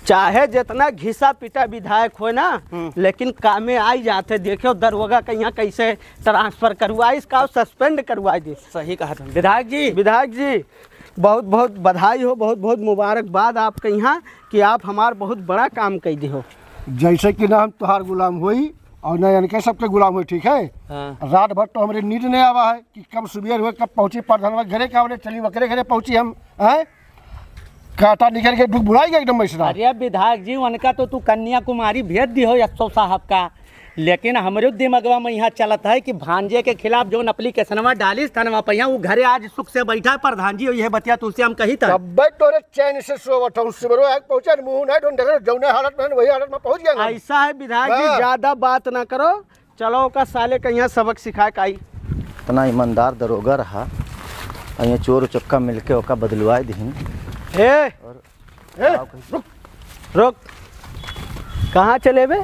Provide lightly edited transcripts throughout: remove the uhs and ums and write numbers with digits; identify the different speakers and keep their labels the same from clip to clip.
Speaker 1: चाहे जितना घिसा पिटा विधायक हो ना, लेकिन कामे आई जाते। देखो दरोगा के यहाँ कैसे ट्रांसफर करवाई, इसका सस्पेंड करवा दी।
Speaker 2: सही कहा तुम।
Speaker 1: विधायक जी बहुत बहुत बधाई हो, बहुत बहुत मुबारकबाद आपके यहाँ कि आप हमार बहुत बड़ा काम कर दी हो।
Speaker 3: जैसे कि ना हम तुहार गुलाम हुई और न यानी सबके गुलाम हुई, ठीक है। रात भर तो हमारे नींद नहीं आवा है कि कब सुबह हुए, कब पहुँची प्रधान घरे का चली वकरे घरे पहुँची हम है काटा निकल के डूब बुलाई गया एकदम मिश्रा।
Speaker 2: अरे विधायक जी उनका तो तू कन्याकुमारी भेज दी हो यादव साहब का, लेकिन हमारे दिमागवा में यहाँ चलत है कि भांजे के खिलाफ जो एप्लीकेशनवा डाली थानवा पे वो घरे आज सुख से बैठा प्रधान जी यह बतिया तुझसे हम कही था।
Speaker 3: तोरे चैन से पहुंचा मुंह नहीं ढूंढ जौने हालत में वही हालत में पहुंच गया।
Speaker 1: ऐसा है विधायक जी, ज्यादा बात ना करो, चलो का साले का यहाँ सबक सिखा के आई।
Speaker 4: इतना ईमानदार दरोगा रहा, यहाँ चोर चक्का मिलके ओका बदलवाए दी।
Speaker 1: रुक कहाँ चले बे?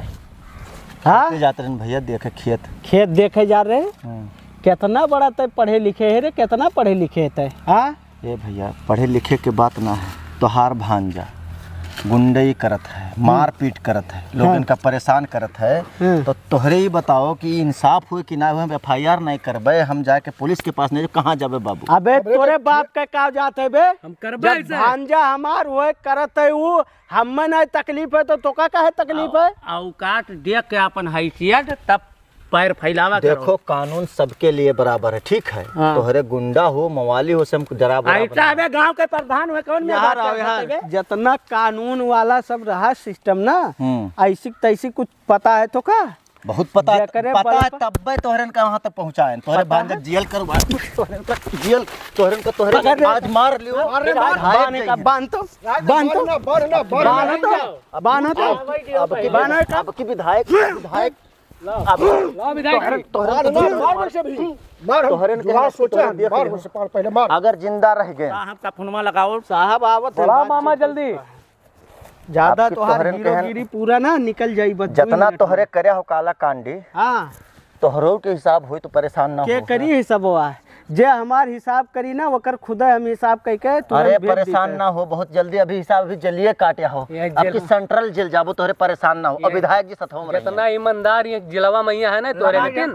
Speaker 1: हाँ
Speaker 4: जाते रहे भैया, देखे खेत
Speaker 1: देखे जा रहे हैं। कितना बड़ा तय पढ़े लिखे है रे, कितना पढ़े लिखे है तय? हाँ
Speaker 4: ये भैया पढ़े लिखे के बात ना है, तोहार भांजा गुंडई करत है, मार पीट करत है, लोगन का परेशान करत है। तो तोहरे ही बताओ कि इंसाफ हुए कि ना हुए, FIR नहीं करबे, हम जाके पुलिस के पास नहीं, कहाँ जाबे बाबू?
Speaker 1: अबे तोरे बाप के का जाते बे? हम करबे, भांजा हमार हुए करत है वो, हमें नहीं तकलीफ है तो तोका का है तकलीफ है?
Speaker 2: औकात देख के अपन हैसियत तब पैर फैलावा।
Speaker 4: देखो कानून सबके लिए बराबर है, ठीक है। तोहरे गुंडा हो मवाली हो, सब जरा
Speaker 2: गाँव के प्रधान हुए कौन
Speaker 1: में जितना कानून वाला सब रहा सिस्टम ना, ऐसी तैसी कुछ पता है तो का?
Speaker 4: बहुत पता है, पता है तब तोहरन का वहाँ तक पहुँचाए। तोहरे भांजा जेल करवा जेल तोहरन का तोहरे आज मार लियो। अब की विधायक अगर जिंदा रह गए
Speaker 2: फोनमा लगाओ
Speaker 1: साहब आवत मामा जल्दी। ज्यादा तोहर हीरोगिरी पूरा ना निकल जाई।
Speaker 4: जितना तोहरे करे हो काला कांडी,
Speaker 1: हाँ
Speaker 4: तोहरो के हिसाब हो तो परेशान ना हो।
Speaker 1: के करी हिसाब हुआ जे हमार हिसाब करी ना वकर खुदा हम हिसाब कह के।
Speaker 4: अरे परेशान ना हो, बहुत जल्दी अभी हिसाब अभी जल्दी काटे हो। आपकी सेंट्रल जेल जाबो तोहरे परेशान ना हो। अब विधायक जी सथो में
Speaker 2: इतना ईमानदार ये जिलवा मैया है ना तोहरे, लेकिन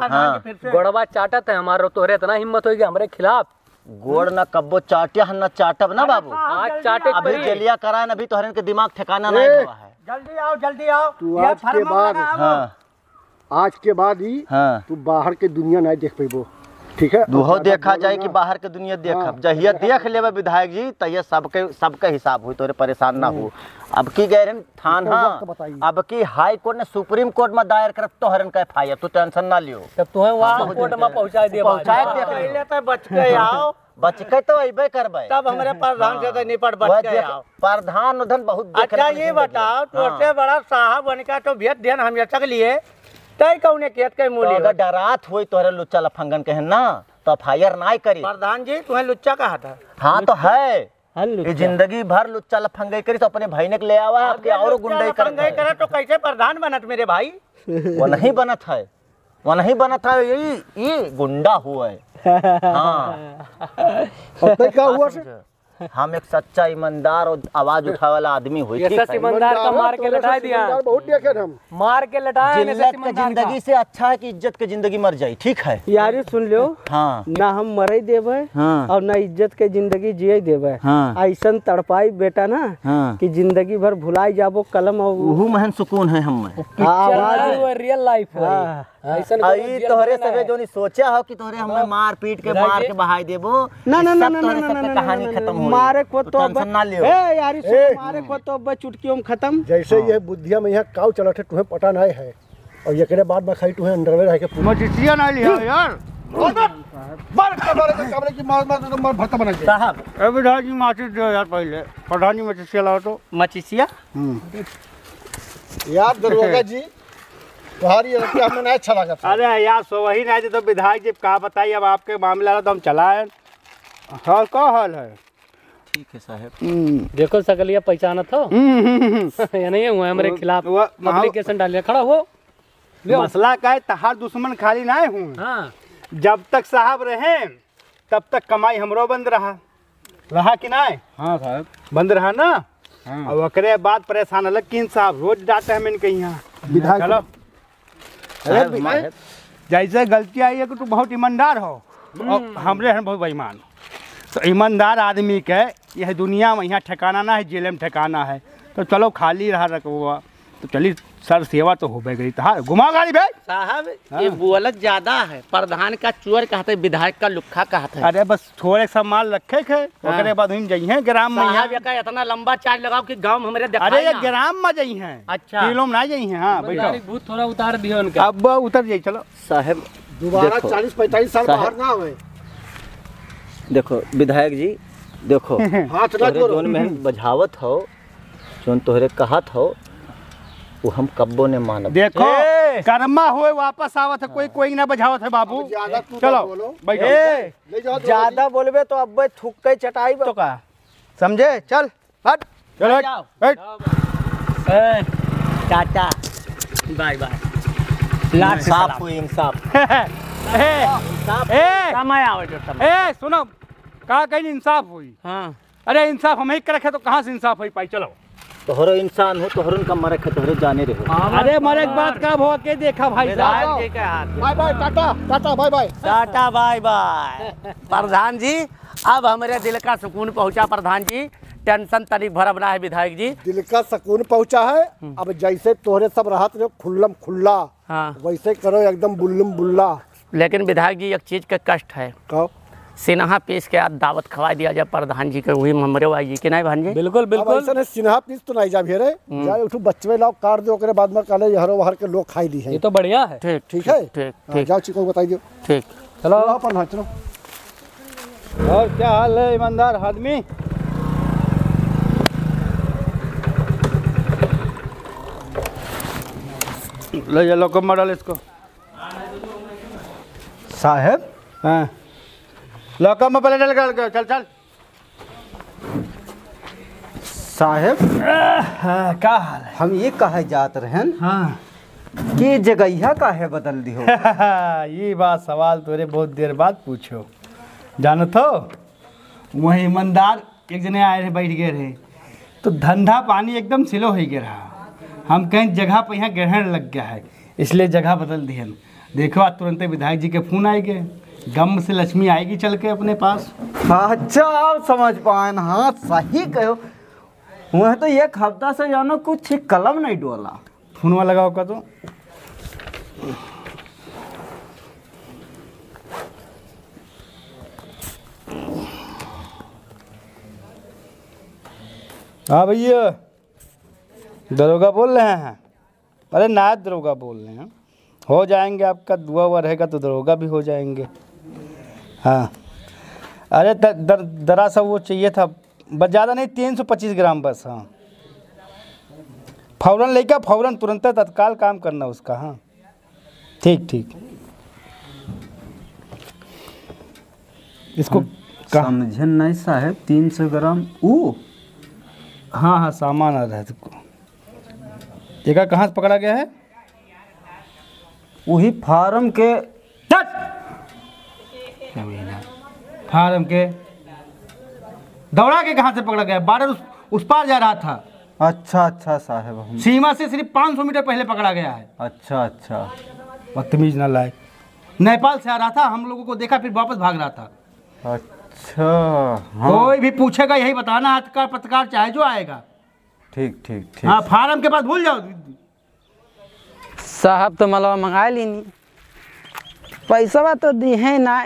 Speaker 2: गोड़वा चाटत है हमारो, तोहरे इतना हिम्मत होगी हमारे खिलाफ।
Speaker 4: गोड़ ना कब्बो चाटिया ना चाटब ना बाबू,
Speaker 2: आज चाटे
Speaker 4: अभी जलिया कराए अभी तोहरे के दिमाग ठिकाना नहीं हुआ है।
Speaker 2: जल्दी आओ जल्दी आओ।
Speaker 3: तू आज के बाद, आज के बाद ही तू बाहर के दुनिया नहीं देख पेबो, ठीक है।
Speaker 4: दूहो देखा जाए कि बाहर के दुनिया देखब, जहिया देख लेबे विधायक जी तहिया सबके हिसाब हुई, तोरे परेशान ना हो। अब की गए थान, अब की हाई कोर्ट ने सुप्रीम कोर्ट में दायर कर तोहरन का FIR, तू टेंशन ना लियो।
Speaker 2: तब तू वहां कोर्ट में पहुंचा दे,
Speaker 4: पहुंचाए देख ले तो
Speaker 2: बच के आओ,
Speaker 4: बच के तो अइबे करबे।
Speaker 2: तब हमारे प्रधान से निपट बच के आओ।
Speaker 4: प्रधान उधन बहुत देख।
Speaker 2: अच्छा ये बताओ, तोसे बड़ा साहब बन का तो भेद देन हम ये तक लिए तय कौने केत के मूली।
Speaker 4: अगर डरात होई तोहरे लुच्चा लफंगन के ना तो FIR नहीं करी।
Speaker 2: प्रधान जी तुम्हें लुच्चा कहा था?
Speaker 4: हाँ तो है, ये जिंदगी भर लुच्चा लफंगई करी तो अपने भाई ने ले आवा आपके और गुंडई करे
Speaker 2: तो कैसे प्रधान बनत मेरे भाई?
Speaker 4: वो नहीं बनत है, वो नहीं बनत है, ये गुंडा हुआ है। हाँ
Speaker 3: क्या हुआ से?
Speaker 4: हम एक सच्चा ईमानदार और आवाज उठाने वाला आदमी हुई।
Speaker 2: ईमानदार का मार के लटा दिया,
Speaker 3: बहुत देखे हम
Speaker 2: मार के लटाया।
Speaker 4: जिल्लत के जिंदगी से अच्छा है कि इज्जत के जिंदगी मर जाए, ठीक है
Speaker 1: यार सुन लो।
Speaker 4: हाँ
Speaker 1: ना हम मरे देवे और ना इज्जत के जिंदगी जिये देवे। ऐसा तड़पाई बेटा ना कि जिंदगी भर भुलाई जाबो कलम और
Speaker 4: वहू महन सुकून है हम
Speaker 2: रियल लाइफ
Speaker 4: आई तोहरे सबे जो नहीं सोचा हो कि तोहरे हमें मार पीट के मार के बहाई देबो।
Speaker 1: ना ना ना
Speaker 4: कहानी खत्म हो,
Speaker 1: मारे को तो
Speaker 4: टेंशन ना लियो।
Speaker 1: यार मारे को तो बस चुटकियों में खत्म।
Speaker 3: जैसे ये बुद्धिया में यहाँ काव चलत है तुम्हें पता नहीं है, और ये बाद में खाई तुम्हें अंडरवेयर है के
Speaker 1: मजिस्ट्रिया नहीं लिया यार।
Speaker 2: साहब
Speaker 1: विधायक जी माचिस दो यार, पहले प्रधान जी मचिसिया लाओ तो।
Speaker 2: मचिसिया
Speaker 3: यार दरोगा जी तुम्हारी हमें नहीं अच्छा लगा।
Speaker 1: अरे यार सो वही नहीं तो विधायक जी कहा बताइए, अब आपके मामला तो हम चलाए। हाल का हाल है?
Speaker 4: ठीक है साहब।
Speaker 2: देखो सकलिया पहचाना था या नहीं हुआ हमारे खिलाफ एप्लीकेशन डालिए, खड़ा हो।
Speaker 1: मसला का है तहार दुश्मन खाली ना हूँ।
Speaker 2: हाँ
Speaker 1: जब तक साहब रहे तब तक कमाई हमरो बंद रहा कि ना?
Speaker 3: हाँ साहब
Speaker 1: बंद रहा ना।
Speaker 5: और ओकरे बाद परेशान अलग किन साहब रोज डांटे हम इनके यहाँ
Speaker 3: विधायक
Speaker 5: चलो जैसे गलती आई है कि तू बहुत ईमानदार हो और हमरे हैं बहुत बेईमान। तो ईमानदार आदमी के यह दुनिया में यहाँ ठिकाना ना है, जेल में ठिकाना है। तो चलो खाली रहा रखवा तो चली सर सेवा तो हो गई। हाँ घुमा गाड़ी भाई
Speaker 2: साहब ये बोलत ज्यादा है, प्रधान का चोर कहते, विधायक का लुक्खा कहते।
Speaker 5: अरे बस थोड़े सा माल रखे थे ओकरे बाद हम जइहे ग्राम में।
Speaker 2: साहब ये का इतना लंबा चार्ज लगाओ कि गांव में हमारे दिखाई
Speaker 5: अरे ये
Speaker 2: ना।
Speaker 5: ग्राम में जइहे,
Speaker 2: अच्छा।
Speaker 5: किलो में ना जइहे। हाँ बैठो
Speaker 2: भूत थोड़ा उतार दियो उनका।
Speaker 5: अब उतर जाइए चलो।
Speaker 4: साहब
Speaker 3: दोबारा
Speaker 4: देखो,
Speaker 3: 40-45 साल
Speaker 4: साहब।
Speaker 3: बाहर ना हुए।
Speaker 4: देखो विधायक जी, देखो
Speaker 3: हाथ ना
Speaker 4: तोहरे
Speaker 3: जोड़ो।
Speaker 4: जोन में बझावत हो, जोन तोहरे कहत हो, वो हम कब्बो ने मानब।
Speaker 5: देखो कर्मा हुए वापस आवत है, कोई कोई ना बझावत है बाबू।
Speaker 3: ज्यादा तू
Speaker 5: चलो
Speaker 3: मत बोलो।
Speaker 5: बैठो।
Speaker 3: ले जाओ तो
Speaker 1: ज्यादा बोलबे तो अब थूक के चटाई तो का समझे। चल हट
Speaker 5: चलो
Speaker 2: जाओ।
Speaker 5: बैठ।
Speaker 2: Tata bye bye.
Speaker 4: इंसाफ हुई इंसाफ।
Speaker 5: ए
Speaker 2: समय आवे जो समय।
Speaker 5: ए सुनो का कहीं इंसाफ हुई।
Speaker 2: हाँ
Speaker 5: अरे इंसाफ हम ही कर रखे तो कहाँ से इंसाफ हुई पाई। चलो
Speaker 4: तोहरो इंसान हो, तोहरो उनका मरक है, तोहरो जाने रहो।
Speaker 5: अरे मरे के बाद कब हो के देखा भाई साहब।
Speaker 2: विधायक जी के हाथ में।
Speaker 3: Bye bye, tata tata bye bye.
Speaker 2: Tata bye bye. प्रधान जी अब हमारे दिल का सुकून पहुंचा। प्रधान जी टेंशन तनिक भरब ना है। विधायक जी
Speaker 3: दिल का सुकून पहुंचा है। अब जैसे तोहरे सब राहत रहो खुल्लम खुल्ला,
Speaker 2: हाँ।
Speaker 3: वैसे करो एकदम बुल्लम बुल्ला।
Speaker 2: लेकिन विधायक जी एक चीज का कष्ट है,
Speaker 3: कहो
Speaker 2: सिन्हा पीस के आज दावत खवा दिया जाए प्रधान जी के, वही हमरे वाई जी के नहीं भांजे।
Speaker 5: बिल्कुल
Speaker 3: अब ऐसा नहीं सिन्हा पीस तो नहीं जा भेरे जाए उठू बच्चे लाओ काट दो, ओकरे बाद में काले यहरो बाहर के लोग खाई ली है।
Speaker 2: ये तो बढ़िया है। ठीक
Speaker 3: ठीक है।
Speaker 2: ठीक
Speaker 3: हाँ,
Speaker 2: ठीक
Speaker 3: जाओ चिको बताई दो।
Speaker 2: ठीक।
Speaker 5: चलो
Speaker 3: चलो अपन हाँ चलो।
Speaker 5: और क्या हाल है ईमानदार आदमी। ले चलो कब मॉडल इसको।
Speaker 4: साहब
Speaker 5: हाँ लॉकअप में पहले डल कर चल चल।
Speaker 4: साहब
Speaker 5: हाँ क्या हाल है।
Speaker 4: हम ये कहे जात रहन
Speaker 5: हाँ
Speaker 4: कि जगहिया काहे बदल दी हो।
Speaker 5: ये बात सवाल तोरे बहुत देर बाद पूछो। जानो तो वही ईमानदार एक जने आए रहे, बैठ गए रहे तो धंधा पानी एकदम स्लो हो गया रहा। हम कहीं जगह पर यहाँ ग्रहण लग गया है, इसलिए जगह बदल दी है। देखो आज तुरंत विधायक जी के फोन आए गए, गम से लक्ष्मी आएगी चल के अपने पास।
Speaker 1: अच्छा आप समझ पाए। हाँ सही कहो। वह तो एक हफ्ता से जानो कुछ कलम नहीं डोला।
Speaker 5: फोनवा लगाओ का तो। हाँ भैया दरोगा बोल रहे हैं। अरे नायब दरोगा बोल रहे हैं। हो जाएंगे, आपका दुआ हुआ रहेगा तो दरोगा भी हो जाएंगे। हाँ अरे दरअसल वो चाहिए था, बस ज़्यादा नहीं 325 ग्राम बस। हाँ फौरन लेकर फौरन तुरंत तत्काल काम करना उसका। हाँ ठीक ठीक। इसको
Speaker 1: समझे नहीं साहब 300 ग्राम ऊ।
Speaker 5: हाँ हाँ सामान आ रहा है तुमको। एक कहाँ से पकड़ा गया है।
Speaker 1: वही फार्म के
Speaker 5: फार्म के दौड़ा के कहाँ से पकड़ा गया। बारह उस पार जा रहा था।
Speaker 1: अच्छा अच्छा साहब हम
Speaker 5: सीमा से सिर्फ 500 मीटर पहले पकड़ा गया है।
Speaker 1: अच्छा अच्छा
Speaker 5: बदतमीज ना लायक। नेपाल से आ रहा था, हम लोगों को देखा फिर वापस भाग रहा था।
Speaker 1: अच्छा हाँ
Speaker 5: कोई भी पूछेगा यही बताना, हाथ का पत्रकार चाहे जो आएगा।
Speaker 1: ठीक ठीक ठीक।
Speaker 5: हाँ फार्म के पास भूल जाओ।
Speaker 6: साहब तो मलवा मंगा लीनी, पैसा तो दी है ना।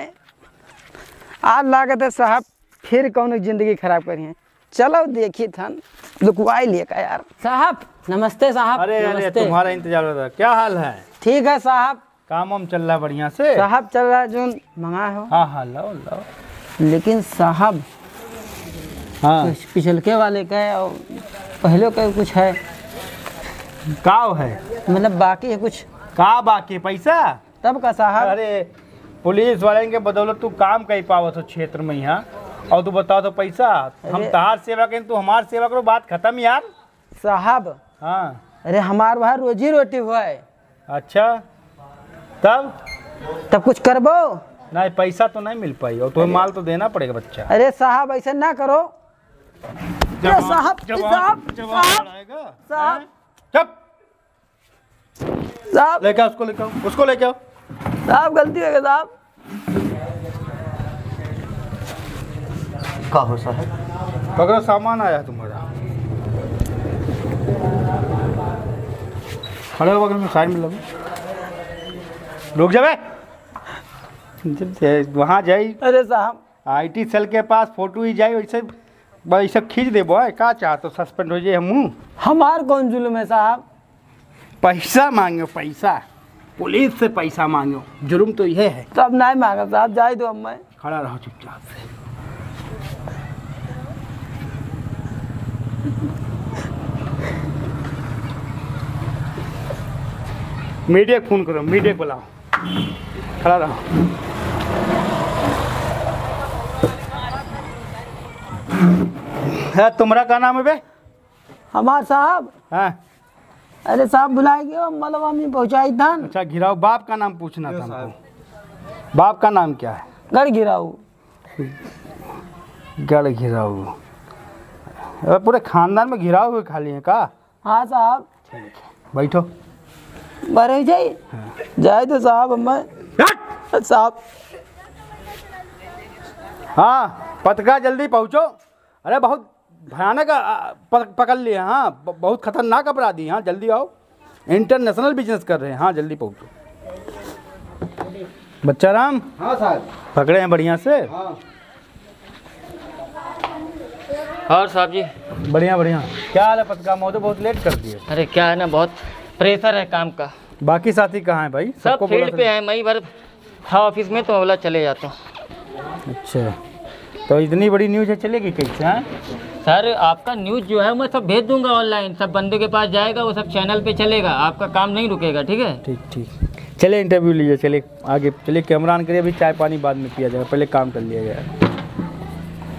Speaker 6: आज लागत है साहब फिर कौन जिंदगी खराब करिए। चलो देखी थन लुकवाई लिए का यार।
Speaker 2: साहब नमस्ते साहब।
Speaker 5: अरे अरे
Speaker 2: नमस्ते।
Speaker 5: तुम्हारा इंतजार हो रहा था। क्या हाल है।
Speaker 6: ठीक है साहब।
Speaker 5: काम वाम चल रहा है बढ़िया से।
Speaker 6: साहब चल रहा है जो मंगा हो।
Speaker 5: हाँ हाँ लाओ लाओ।
Speaker 6: लेकिन साहब
Speaker 5: हाँ
Speaker 6: पिछलके वाले का है और पहले का कुछ है,
Speaker 5: काव है।
Speaker 6: मतलब बाकी है कुछ
Speaker 5: का बाकी पैसा।
Speaker 6: तब का साहब।
Speaker 5: अरे पुलिस वाले के बदौलत तू काम कर पावत हो क्षेत्र में यहाँ, और तू बताओ तो पैसा। हम तहार सेवा करें तू हमार सेवा करो, बात खत्म यार।
Speaker 6: साहब
Speaker 5: हाँ
Speaker 6: अरे हमार वहाँ रोजी रोटी हुआ है।
Speaker 5: अच्छा
Speaker 6: तब कुछ करबो।
Speaker 5: नहीं पैसा तो नहीं मिल पाई, और तुम्हें माल तो देना पड़ेगा बच्चा।
Speaker 6: अरे साहब ऐसा ना करो। साहब साहब
Speaker 5: चुप।
Speaker 6: साहब
Speaker 5: लेके आओ, उसको लेके आओ।
Speaker 6: साहब गलती हो गई साहब।
Speaker 4: का हो साहब?
Speaker 5: पकड़ो, सामान आया तुम्हारा। खड़े हो बगल में, साइड में लगो। रुक जावे। वहाँ जाई
Speaker 6: अरे साहब
Speaker 5: IT सेल के पास फोटो ही जाई, वैसे खींच दे बॉय। का चाहते सस्पेंड हो जाए हमू?
Speaker 6: हमार कौन जुल्म है साहब?
Speaker 5: पैसा मांगो, पैसा पुलिस से पैसा मांगो, जुर्म तो यह है।
Speaker 6: तो अब नहीं मांगा साहब, जाए दो अब मैं।
Speaker 5: खड़ा रहो चुपचाप से। मीडिया फोन करो, मीडिया बुलाओ। खड़ा रहो। है तुम्हारा क्या नाम है बे?
Speaker 6: हमार साहब,
Speaker 5: हाँ
Speaker 6: अरे साहब बुलाए गए मलवा में पहुँचाई था।
Speaker 5: अच्छा घिराओ। बाप का नाम पूछना था हमको। बाप का नाम क्या है?
Speaker 6: गढ़ गिराऊ।
Speaker 5: गढ़ घिराऊ। अरे पूरे खानदान में घिराऊ हुए खाली है का?
Speaker 6: हाँ साहब।
Speaker 5: बैठो।
Speaker 6: बरे जाइए, जाए दो साहब अब मैं। साहब
Speaker 5: हाँ पतका जल्दी पहुँचो। अरे बहुत भयानक पकड़ लिए। हाँ बहुत खतरनाक अपराधी। हाँ जल्दी आओ, इंटरनेशनल बिजनेस कर रहे हैं। हाँ जल्दी पहुँचो। बच्चा राम।
Speaker 3: हाँ साहब।
Speaker 5: पकड़े हैं बढ़िया से?
Speaker 7: और साहब जी
Speaker 5: बढ़िया बढ़िया। क्या हाल है पतका महोदय? बहुत लेट कर दिए।
Speaker 7: अरे क्या है ना, बहुत प्रेशर है काम का।
Speaker 5: बाकी साथी कहाँ हैं भाई?
Speaker 7: सब
Speaker 5: सबको बोला
Speaker 7: फील्ड पे
Speaker 5: था।
Speaker 7: है, मैं भर था ऑफिस में, तो बोला चले जाता हूँ।
Speaker 5: अच्छा तो इतनी बड़ी न्यूज़ है, चलेगी कैसे? हाँ
Speaker 7: सर आपका न्यूज़ जो है मैं सब भेज दूंगा ऑनलाइन, सब बंदे के पास जाएगा, वो सब चैनल पे चलेगा, आपका काम नहीं रुकेगा। ठीक है?
Speaker 5: ठीक ठीक। चले इंटरव्यू लीजिए, चले आगे चलिए। कैमरा ऑन करिए, अभी चाय पानी बाद में पिया जाएगा, पहले काम कर लिया जाए।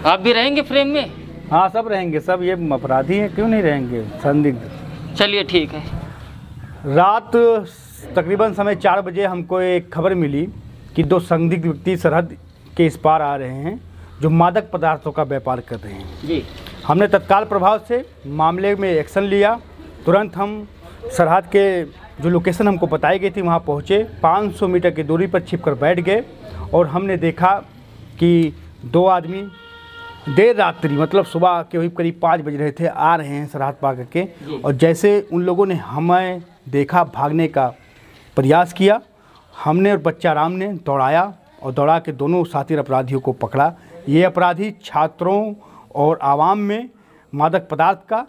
Speaker 7: आप भी रहेंगे फ्रेम में?
Speaker 5: हाँ सब रहेंगे, सब ये अपराधी हैं, क्यों नहीं रहेंगे, संदिग्ध।
Speaker 7: चलिए ठीक है।
Speaker 5: रात तकरीबन समय 4 बजे हमको एक खबर मिली कि 2 संदिग्ध व्यक्ति सरहद के इस पार आ रहे हैं जो मादक पदार्थों का व्यापार कर रहे हैं
Speaker 7: जी।
Speaker 5: हमने तत्काल प्रभाव से मामले में एक्शन लिया। तुरंत हम सरहद के जो लोकेशन हमको बताई गई थी वहाँ पहुँचे, 500 मीटर की दूरी पर छिप कर बैठ गए और हमने देखा कि 2 आदमी देर रात्रि मतलब सुबह के करीब 5 बज रहे थे, आ रहे हैं सरहद पार करके। और जैसे उन लोगों ने हमें देखा, भागने का प्रयास किया, हमने और बच्चा राम ने दौड़ाया और दौड़ा के दोनों साथी अपराधियों को पकड़ा। ये अपराधी छात्रों और आवाम में मादक पदार्थ का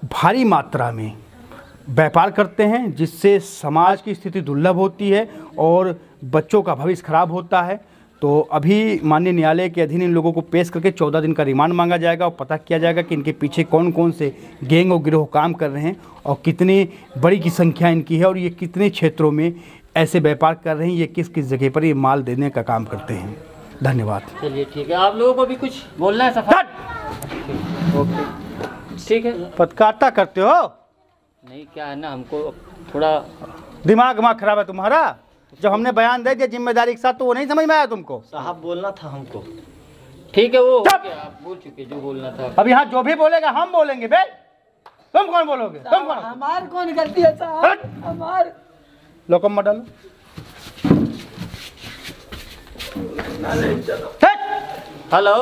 Speaker 5: भारी मात्रा में व्यापार करते हैं, जिससे समाज की स्थिति दुर्लभ होती है और बच्चों का भविष्य खराब होता है। तो अभी माननीय न्यायालय के अधीन इन लोगों को पेश करके 14 दिन का रिमांड मांगा जाएगा और पता किया जाएगा कि इनके पीछे कौन कौन से गैंग और गिरोह काम कर रहे हैं और कितनी बड़ी की संख्या इनकी है और ये कितने क्षेत्रों में ऐसे व्यापार कर रहे हैं, ये किस किस जगह पर ये माल देने का काम करते हैं। धन्यवाद।
Speaker 7: चलिए ठीक है, आप लोगों को भी कुछ बोलना है सफा? ठीक है।
Speaker 5: पत्रकारिता करते हो?
Speaker 7: नहीं क्या है ना, हमको थोड़ा
Speaker 5: दिमाग खराब है तुम्हारा? जब हमने बयान दे दिया जिम्मेदारी के साथ तो वो नहीं समझ में आया तुमको?
Speaker 4: साहब बोलना था हमको।
Speaker 7: ठीक है, वो हो गया, आप बोल चुके जो बोलना था।
Speaker 5: अब यहाँ जो भी बोलेगा हम बोलेंगे बे। तुम कौन बोलोगे? तुम कौन?
Speaker 6: हमार कौन गलती है साहब? हमार
Speaker 5: लोकम मत डालो।
Speaker 7: हेलो।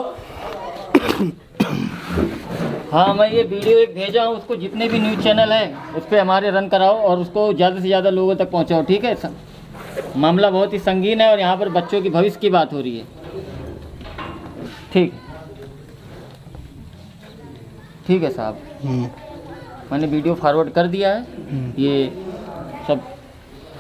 Speaker 7: हाँ मैं ये वीडियो एक भेजा हूँ, उसको जितने भी न्यूज़ चैनल हैं उस पर हमारे रन कराओ और उसको ज़्यादा से ज़्यादा लोगों तक पहुँचाओ। ठीक है? मामला बहुत ही संगीन है और यहाँ पर बच्चों की भविष्य की बात हो रही है। ठीक है साहब, मैंने वीडियो फॉरवर्ड कर दिया है, ये सब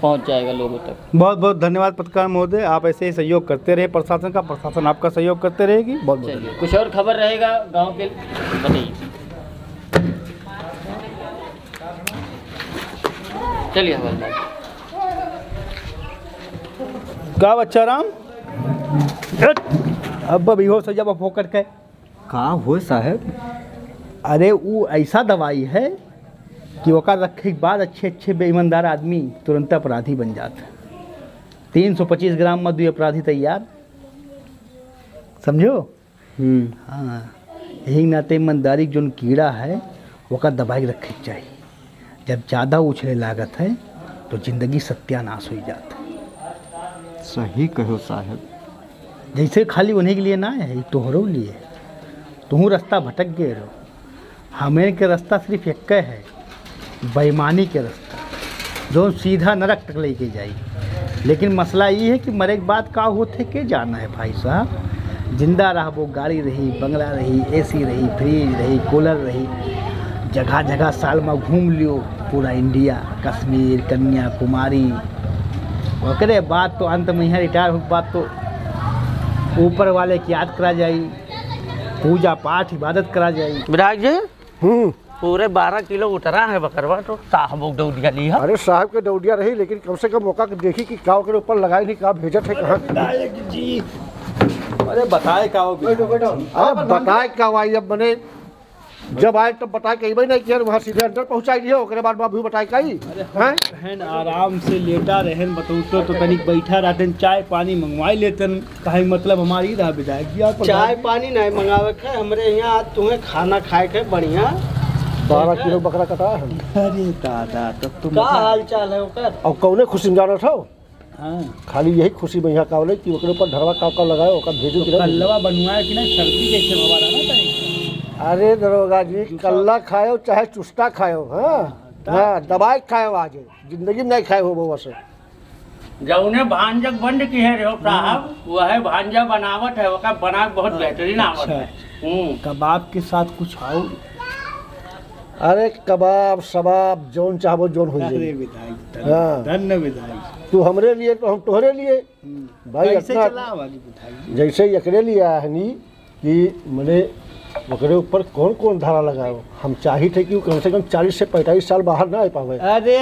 Speaker 7: पहुंच जाएगा लोगों तक। बहुत
Speaker 5: बहुत धन्यवाद पत्रकार महोदय, आप ऐसे ही सहयोग करते रहे प्रशासन का, प्रशासन आपका सहयोग करते रहेगी। बहुत बहुत
Speaker 7: चलिए, कुछ और खबर रहेगा गांव के बताइए। चलिए हवलदार।
Speaker 5: का बच्चा राम अब भी हो सजा फोकट के
Speaker 4: कहाँ हो साहब?
Speaker 5: अरे वो ऐसा दवाई है कि ओकर रखे के बाद अच्छे अच्छे बेईमानदार आदमी तुरंत अपराधी बन जाते हैं। 325 ग्राम मध्य अपराधी तैयार, समझो? हाँ यही नाते ईमानदारी जोन कीड़ा है ओका दबाई रखे के चाहिए। जब ज़्यादा उछले लागत है तो जिंदगी सत्यानाश हो जाता है।
Speaker 4: सही कहो साहब।
Speaker 5: जैसे खाली उन्हीं के लिए ना है, तोहरों लिए। तुम रास्ता भटक गए रहो, हमें के रास्ता सिर्फ एक है, बेईमानी के रास्ता, जो सीधा नरक तक लेके जाई। लेकिन मसला ये है कि मरे के बाद का होते के जाना है भाई साहब। जिंदा रहा वो गाड़ी रही, बंगला रही, एसी रही, फ्रिज रही, कूलर रही, जगह जगह साल में घूम लियो पूरा इंडिया, कश्मीर, कन्याकुमारी। ओकरे बाद तो अंत में यहाँ रिटायर हो बाद तो ऊपर वाले की याद करा जाई, पूजा पाठ इबादत करा जाई।
Speaker 1: विधायक जी पूरे 12 किलो उतरा है बकरवा, तो साहब दौड़िया ली है।
Speaker 3: अरे साहब के दौड़िया रही, लेकिन कम से कम मौका के देखी कि काव के ऊपर लगाई नहीं, काव भेजत है कहाँ।
Speaker 5: विधायक जी अरे बताए का हो
Speaker 3: अरे बताए का हुआ, जब मैंने जब आए तब बताए कहीं भाई नहीं किया, वहाँ सीधे अंदर पहुँचाई दिए, ओकरे बाद बाबू बताए कही
Speaker 5: रहन आराम से लेटा रहन बतौतो तो तनिक बैठा रहते, चाय पानी मंगवाई लेतन। कहीं मतलब हमारी रहा विधायक जी आप
Speaker 1: चाय पानी नहीं मंगावे के, हमरे यहाँ आज तुम्हें खाना खाए के बढ़िया
Speaker 3: 12 किलो बकरा कटा है।
Speaker 5: अरे दादा तब तो
Speaker 1: का हाल चाल है ओकर?
Speaker 3: और कौने खुशी में जाना था,
Speaker 5: हाँ
Speaker 3: खाली यही खुशी में यहाँ कावले कि ओकरे ऊपर ढरवा काव लगाए, ओकर भेजू कि नहीं।
Speaker 5: कल्लवा बनवाया कि नहीं, सर्दी कैसे मवा रहा ना तनिक।
Speaker 3: अरे दरोगा जी, कल्ला खाओ चाहे चुस्टा खाओ, हाँ दवाई खाओ, आज जिंदगी में नहीं खाए हो वो बस।
Speaker 2: जौने भांजक बंद की है रे साहब, वह भांजा बनावट है, ओका बना बहुत बेहतरीन आवत है।
Speaker 5: कबाब के साथ कुछ आओ।
Speaker 3: अरे कबाब सबाब जोन चाहो जोन हो
Speaker 5: अरे
Speaker 3: जाए।
Speaker 5: विधायक
Speaker 3: हाँ।
Speaker 5: धन्य विधायक।
Speaker 3: तू हमरे लिए तो हम तोहरे लिए भाई।
Speaker 5: कैसे
Speaker 3: अपना
Speaker 5: चला आवाज़ विधायक?
Speaker 3: जैसे एकरे लिए आहनी कि मैंने ओकरे ऊपर कौन कौन धारा लगाओ, हम चाही थे कि वो कम से कम 40 से 45 साल बाहर ना आ पावे।
Speaker 5: अरे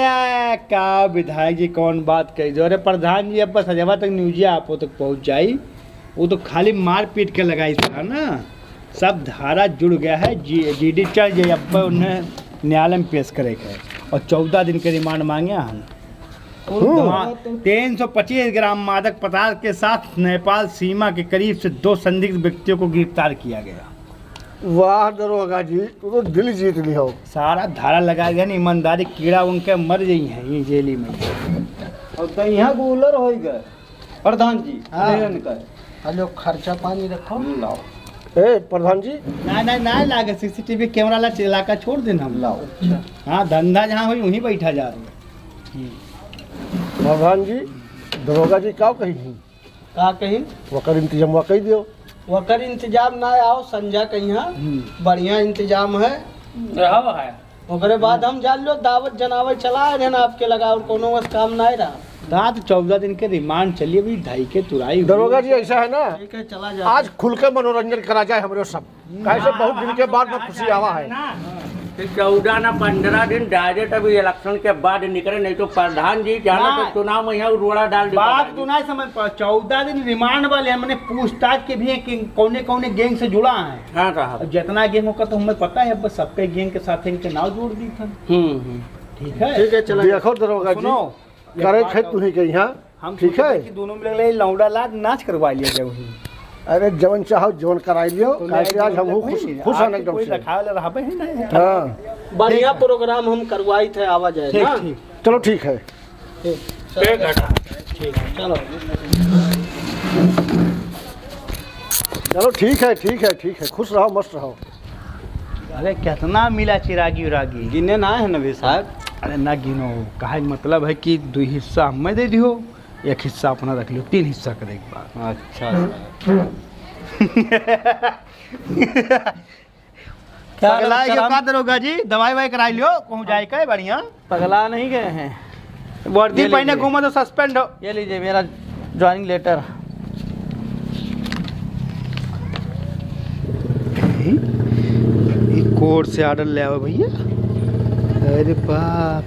Speaker 5: का विधायक जी कौन बात कही जो, अरे प्रधान जी अब बस हजवा तक न्यूजिया आपो तक पहुंच जाई। वो तो खाली मार पीट के लगाई था ना, सब धारा जुड़ गया है। जीडी चल जाए, अब उन्हें न्यायालय में पेश करेगा और 14 दिन के रिमांड मांगे हम। 325 ग्राम मादक पदार्थ के साथ नेपाल सीमा के करीब से 2 संदिग्ध व्यक्तियों को गिरफ्तार किया गया।
Speaker 3: वाह दरोगा जी, तू तो दिल जीत ली हो।
Speaker 5: सारा धारा लगाया गया ना, ईमानदारी कीड़ा उनके मर गई हैं ये जेली में।
Speaker 1: और तो यहाँ कूलर हो गए प्रधान जी।
Speaker 3: हेलो खर्चा पानी रखो लाओ। ए प्रधान जी
Speaker 5: ना लागे, सीसीटीवी कैमरा ला इलाका छोड़ देना हम लाओ। हाँ धंधा जहाँ हुई वहीं बैठा जा रहा है।
Speaker 3: प्रधान जी दरोगा जी का कही नहीं
Speaker 1: का कहीं
Speaker 3: वकर इंतजाम कही दियो।
Speaker 1: वकर इंतजाम ना आओ, संजय कहीं बढ़िया इंतजाम है। ओकरे बाद हम जान लो दावत जनावर चला है ना आपके लगा, और कोनो बस काम ना रहा।
Speaker 5: रात 14 दिन के रिमांड चलिए भी ढाई के तुराई हुई।
Speaker 3: दरोगा जी ऐसा है ना,
Speaker 1: ठीक है चला जा।
Speaker 3: आज खुल के मनोरंजन करा जाए हमरे सब, कैसे बहुत दिन के बाद में खुशी आवा है।
Speaker 2: 14 ना 15 दिन डायरेक्ट अभी इलेक्शन के बाद निकले, नहीं तो प्रधान जी जाना तो चुनाव में यहाँ रोड़ा डाल दे।
Speaker 5: बात तो नहीं समझ पा, 14 दिन रिमांड वाले हमने पूछताछ के भी हैं कि कौने कौने गैंग से जुड़ा है।
Speaker 2: हाँ साहब,
Speaker 5: अब जितना गैंग होगा तो हमें पता है, बस सबके गैंग के साथ इनके नाव जोड़ दी था। ठीक है
Speaker 3: ठीक है चलो देखो दरोगा जी करे खे तू ही के यहाँ
Speaker 5: हम
Speaker 3: ठीक है।
Speaker 5: कि दोनों में लगे लौंडा लाद नाच करवा लिया जाए वहीं।
Speaker 3: अरे जवन चाहो जवन कराई लियो, कैसे आज हम खुश हैं एकदम से।
Speaker 5: रखा वाला रहा है ना।
Speaker 3: हाँ
Speaker 1: बढ़िया प्रोग्राम हम करवाई थे, आवा जाए ना।
Speaker 5: ठीक
Speaker 3: चलो ठीक है।
Speaker 1: चलो
Speaker 3: चलो ठीक है ठीक है ठीक है, खुश रहो मस्त रहो।
Speaker 5: अरे कितना मिला चिरागी उरागी?
Speaker 1: गिने ना है नबी साहब।
Speaker 5: अरे ना गिनो, कहा मतलब है कि 2 हिस्सा हमें दे दियो, 1 हिस्सा अपना रख लियो, 3 हिस्सा करे एक बार।
Speaker 1: अच्छा
Speaker 5: पगला के का दरोगा जी, दवाई वाई कराई लियो, कहूँ जाए के बढ़िया।
Speaker 1: पगला नहीं गए हैं।
Speaker 5: वर्दी पहने घूमो तो सस्पेंड हो।
Speaker 1: ये लीजिए मेरा ज्वाइनिंग लेटर।
Speaker 5: कोर्ट से ऑर्डर ले आओ भैया। अरे बाप,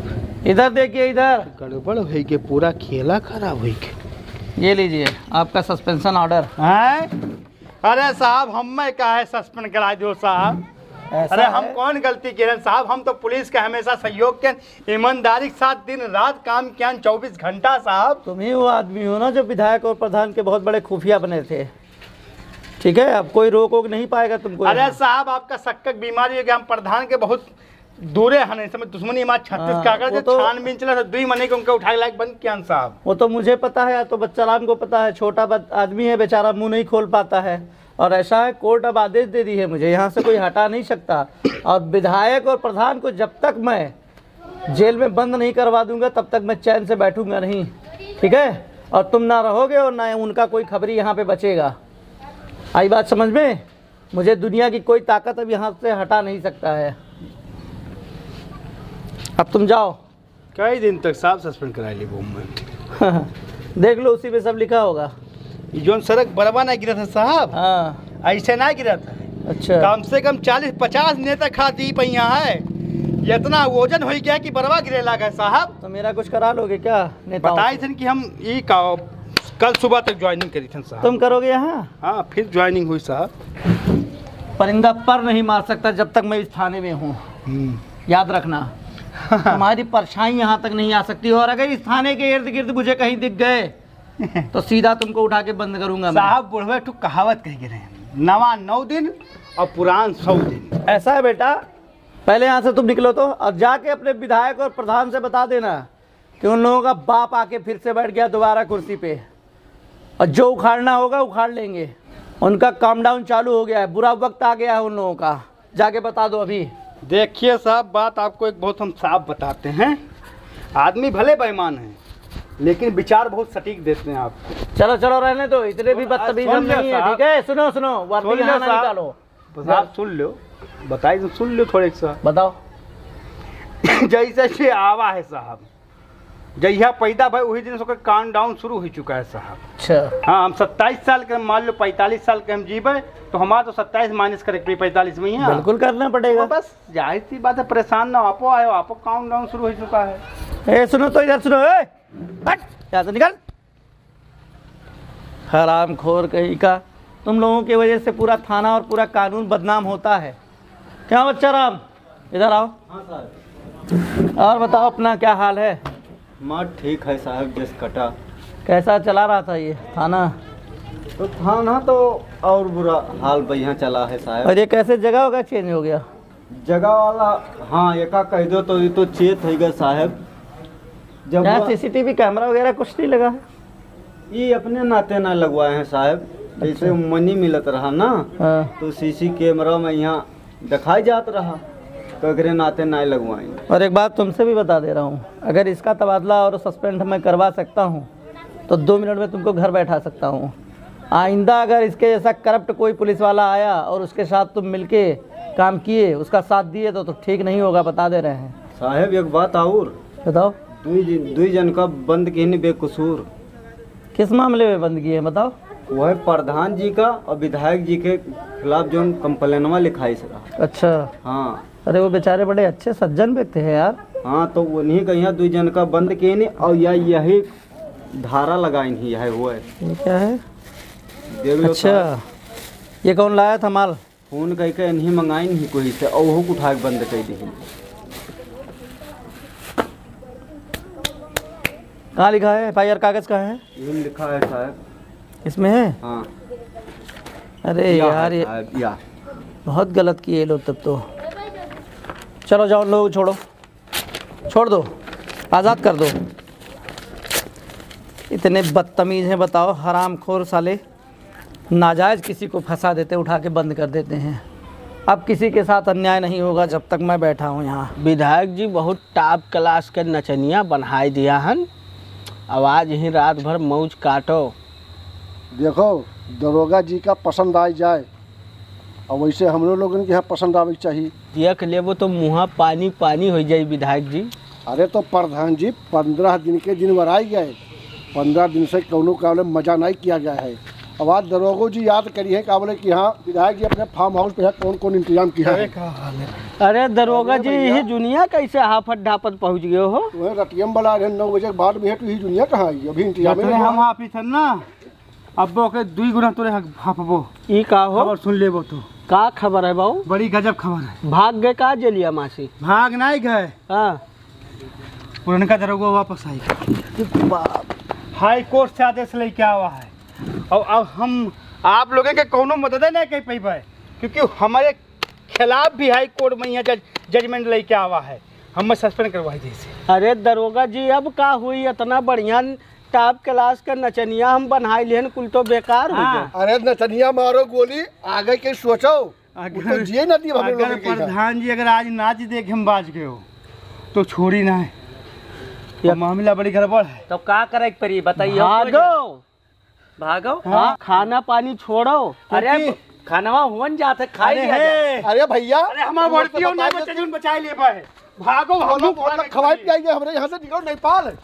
Speaker 1: इधर देखिए, इधर
Speaker 5: गड़बड़ हो के पूरा खेला खराब हो के।
Speaker 1: ये लीजिए आपका सस्पेंशन ऑर्डर।
Speaker 5: हैं? अरे साहब हमें क्या है सस्पेंड करा दो साहब। अरे हम कौन गलती किए हैं साहब, हम तो पुलिस के हमेशा सहयोग के ईमानदारी के साथ दिन रात काम किया 24 घंटा साहब।
Speaker 1: तुम ही वो आदमी हो ना जो विधायक और प्रधान के बहुत बड़े खुफिया बने थे।
Speaker 2: ठीक है, अब कोई रोक वोक नहीं पाएगा तुमको।
Speaker 5: अरे साहब आपका सक्कक बीमारी है कि हम प्रधान के बहुत दूरे हन इस समय दुश्मनी हमारे 36 कागज
Speaker 2: वो तो-
Speaker 5: छानबीन चला तो 2 महीने के उनका उठाए लायक बंद किया साहब।
Speaker 2: वो तो मुझे पता है, तो बच्चा राम को पता है, छोटा आदमी है बेचारा, मुंह नहीं खोल पाता है। और ऐसा है कोर्ट अब आदेश दे दी है मुझे, यहाँ से कोई हटा नहीं सकता। और विधायक और प्रधान को जब तक मैं जेल में बंद नहीं करवा दूंगा तब तक मैं चैन से बैठूंगा नहीं, ठीक है। और तुम ना रहोगे और ना उनका कोई खबरी यहाँ पे बचेगा। आई बात समझ में? मुझे दुनिया की कोई ताकत अब यहाँ से हटा नहीं सकता है। अब तुम जाओ।
Speaker 5: कई दिन तक साहब सस्पेंड करा ली बूम में।
Speaker 2: देख लो उसी पे सब लिखा होगा।
Speaker 5: जो सड़क बरबा ना गिरा था साहब,
Speaker 2: हाँ
Speaker 5: ऐसे ना गिरा था।
Speaker 2: अच्छा,
Speaker 5: कम से कम 40-50 नेता खाती पहिया है, इतना वजन हो गया कि बरबा गिरे लगा साहब।
Speaker 2: तो मेरा कुछ करा लोगे क्या नेताओं
Speaker 5: बताए थे कि हम ये कल सुबह तक ज्वाइनिंग करी थी
Speaker 2: से?
Speaker 5: साहब।
Speaker 2: तुम करोगे यहाँ?
Speaker 5: हाँ फिर ज्वाइनिंग हुई साहब।
Speaker 2: परिंदा पर नहीं मार सकता जब तक मैं इस थाने में हूँ, याद रखना। हमारी परछाई यहाँ तक नहीं आ सकती, और अगर इस थाने के इर्द गिर्द मुझे कहीं दिख गए तो सीधा तुमको उठा के बंद करूंगा मैं।
Speaker 5: साहब बुढ़वे ठुक कहावत कह गिरे, नवा 9 दिन और पुरान 100 दिन।
Speaker 2: ऐसा है बेटा, पहले यहाँ से तुम निकलो तो, और जाके अपने विधायक और प्रधान से बता देना कि उन लोगों का बाप आके फिर से बैठ गया दोबारा कुर्सी पे, और जो उखाड़ना होगा उखाड़ लेंगे। उनका काम डाउन चालू हो गया है, बुरा वक्त आ गया है उन लोगों का, जाके बता दो अभी।
Speaker 5: देखिए साहब बात आपको एक बहुत हम साफ बताते हैं, आदमी भले बेईमान है लेकिन विचार बहुत सटीक देते हैं आप।
Speaker 2: चलो चलो रहने दो, इतने भी बदतमीज हम नहीं है, ठीक है। सुनो सुनो, वर्दी यहाँ ना निकालो।
Speaker 5: आप सुन लो, बताइए तो सुन लो थोड़े सा।
Speaker 2: बताओ।
Speaker 5: जैसे से आवा है साहब, जहिया पैदा भाई वही दिन से काउंट डाउन शुरू हो चुका है साहब।
Speaker 2: अच्छा
Speaker 5: हाँ, हम 27 साल के, मान लो 45 साल के हम जीवे तो हमारा तो 27 माइनस करे 45 में ही है।
Speaker 2: बिल्कुल करना पड़ेगा।
Speaker 5: तो बस जाहिर सी बात है, परेशान ना आपो आयो, आपो काउंट डाउन शुरू हो चुका है।
Speaker 2: ए सुनो तो, इधर सुनो, हट यहाँ से निकल। हरामखोर कहीं का, तुम लोगों की वजह से पूरा थाना और पूरा कानून बदनाम होता है। क्या बच्चा राम, इधर आओ।
Speaker 4: हाँ साहब।
Speaker 2: और बताओ अपना क्या हाल है?
Speaker 4: माँ ठीक है साहब, जस कटा।
Speaker 2: कैसा चला रहा था ये थाना?
Speaker 4: तो थाना तो और बुरा हाल बढ़िया चला है साहब।
Speaker 2: और ये कैसे जगह होगा चेंज हो गया?
Speaker 4: जगह वाला हाँ एका कह दो तो ये तो चेत है गया साहब। जब
Speaker 2: यहाँ
Speaker 4: वो-
Speaker 2: सीसीटीवी कैमरा वगैरह कुछ नहीं लगा है?
Speaker 4: ये अपने नाते ना लगवाए हैं साहब, जैसे मनी मिलत रहा ना
Speaker 2: हाँ।
Speaker 4: तो सीसी कैमरा में यहाँ दिखाई जात रहा, तो अगरे नाते ना लगवाएंगे।
Speaker 2: और एक बात तुमसे भी बता दे रहा हूँ, अगर इसका तबादला और सस्पेंड मैं करवा सकता हूँ तो 2 मिनट में तुमको घर बैठा सकता हूँ। आइंदा अगर इसके जैसा करप्ट कोई पुलिस वाला आया और उसके साथ तुम मिलके काम किए, उसका साथ दिए तो ठीक नहीं होगा, बता दे रहे हैं।
Speaker 4: साहब एक बात और
Speaker 2: बताओ।
Speaker 4: दुई जन का बंद के नहीं बेकसूर।
Speaker 2: किस मामले में बंद किए बताओ?
Speaker 4: वह प्रधान जी का और विधायक जी के खिलाफ जो कंप्लेनवा लिखाई सका।
Speaker 2: अच्छा।
Speaker 4: हाँ।
Speaker 2: अरे वो बेचारे बड़े अच्छे सज्जन व्यक्ति है यार।
Speaker 4: हाँ तो उन्हीं का यहाँ 2 जन का बंद किए नहीं, और यही धारा लगाई नहीं है हुआ है।
Speaker 2: ये क्या है?
Speaker 4: देख लो साहब।
Speaker 2: अच्छा, ये कौन लाया था माल?
Speaker 4: फोन कह के नहीं मंगाई नहीं कोई से, और वो उठा के बंद कर दी।
Speaker 2: कहाँ लिखा है? FIR कागज का है?
Speaker 4: यही लिखा है साहब।
Speaker 2: इसमें है?
Speaker 4: हाँ।
Speaker 2: अरे यार ये
Speaker 4: साहब या
Speaker 2: बहुत गलत किए लोग तब तो। चलो जाओ, लोग छोड़ो, छोड़ दो, आज़ाद कर दो। इतने बदतमीज हैं बताओ, हरामखोर साले, नाजायज़ किसी को फंसा देते, उठा के बंद कर देते हैं। अब किसी के साथ अन्याय नहीं होगा जब तक मैं बैठा हूँ यहाँ।
Speaker 1: विधायक जी बहुत टॉप क्लास के नचनिया बनाई दिया हन, आवाज़ ही रात भर मौज काटो।
Speaker 3: देखो दरोगा जी का पसंद आ जाए, और वैसे हम लोगों के यहाँ पसंद आवे चाहिए।
Speaker 1: देख लेबो तो मुँह पानी पानी हो जाए विधायक जी।
Speaker 3: अरे तो प्रधान जी 15 दिन के दिन बढ़ाई गए, 15 दिन से कौनो कावले मजा नहीं किया गया है। अब आज दरोगो जी याद करिए कावले कि हाँ विधायक जी अपने फार्म हाउस पे कौन कौन इंतजाम किया है।
Speaker 1: अरे दरोगा जी यही दुनिया कैसे हाफत ढापत पहुँच गए हो?
Speaker 3: वह रटियम वाला रहे 9 बजे के बाद में है, तो यही दुनिया कहाँ आई अभी इंतजाम
Speaker 5: जतने हम ऑफिस है ना, अब्बो के 2 गुना तोरे हाफबो।
Speaker 1: ई का हो?
Speaker 5: खबर सुन लेबो तो।
Speaker 1: का खबर है बाबू?
Speaker 5: बड़ी गजब खबर है।
Speaker 1: भाग गए का जलिया मासी?
Speaker 5: भाग नहीं गए,
Speaker 1: हाँ।
Speaker 5: पुरनका दरोगा वापस आई। हाई कोर्ट से आदेश लेके आवा है, और अब हम आप लोगों के कोनो मदद नहीं कर पाई है, क्योंकि हमारे खिलाफ भी हाई कोर्ट में यहाँ जजमेंट लेके आवा है, हम सस्पेंड करवाई जैसे।
Speaker 1: अरे दरोगा जी अब का हुई, इतना बढ़िया टॉप क्लास का नचनिया हम बनाए लेन, कुल तो बेकार हो गया।
Speaker 3: अरे नचनिया मारो गोली, आगे के सोचो। तो जिए ना दी हम लोग
Speaker 5: अगर प्रधान जी अगर आज नाच देख हम बाज गए हो तो छोड़ी ना है, ये मामला बड़ी गड़बड़ है।
Speaker 2: तो का करे परी बताइए।
Speaker 1: भागो
Speaker 2: भागो।
Speaker 1: हाँ, खाना पानी छोड़ो।
Speaker 2: अरे खानवा हुन जाते खाई लिया जाए।
Speaker 3: अरे भैया,
Speaker 5: अरे हमारा बढ़ती हो ना बच्चे बचा ले पाए, भागो
Speaker 3: खवाई पियाई हमरे यहाँ से निकलो नेपाल।